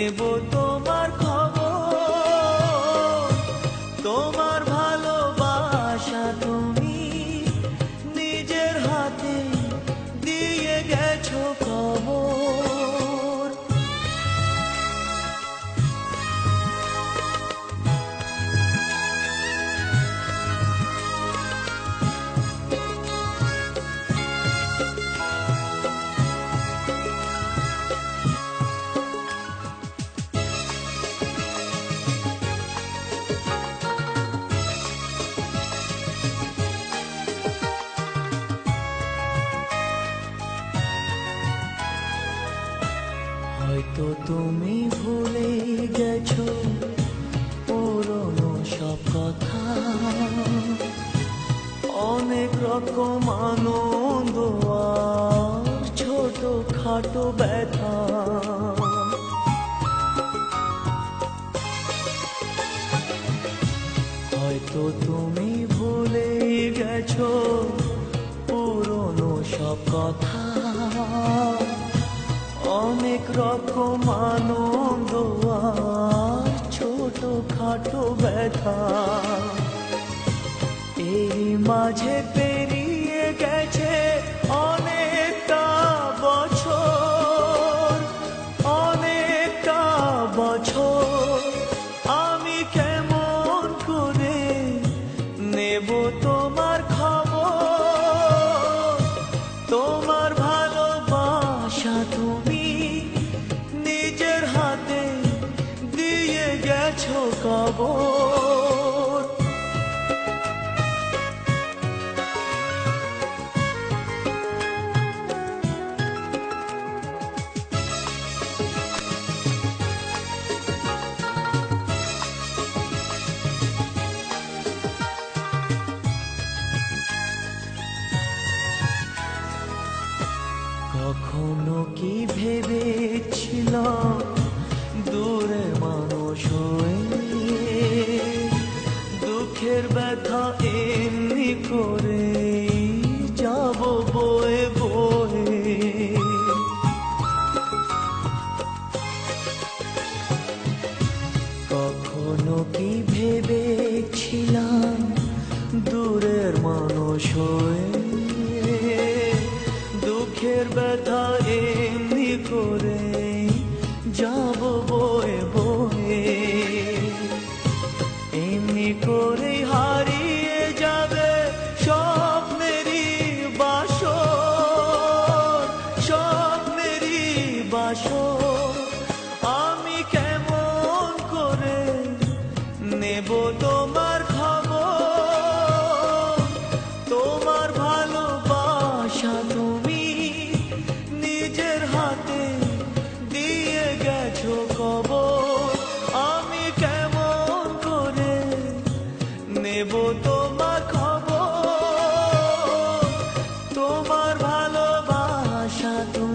নেব তোমার খবর, তোমার ভালোবাসা তুমি নিজের হাতে দিয়ে গেছো খবর। হয়তো তুমি ভুলে গেছো পুরনো সব কথা, অনেক রকম আনন্দ আর ছোট খাটো ব্যথা। হয়তো তুমি ভুলে গেছো পুরনো সব কথা, অনেক রকম আনন্দ আর ছোট খাটো ব্যথা। এই মাঝে পেরিয়ে গেছে অনেকটা বছর, অনেকটা বছর। আমি কেমন করে নেব তোমার খবর, তোমার ভালোবাসা তুমি নিজের হাতে দিয়ে গেছো কবর। কখনো কি ভেবেছিলাম দূরে মানুষ হয়ে দুঃখের ব্যথা এমনি করে যাব বয়ে বয়ে। কখনো কি ভেবেছিলাম দূরের মানুষ হয়ে দুঃখের ব্যথা এমনি করে যাব বয়ে বয়ে। এমনি করে হারিয়ে যাবে স্বপ্নেরই বাসর, স্বপ্নেরই বাসর। আমি কেমন করে নেব তোমার খবর, তোমার ভালোবাসা তুমি নিজের হাতে দিয়ে গেছো কবর। আমি কেমন করে নেব তোমার খবর, তোমার ভালোবাসা তুমি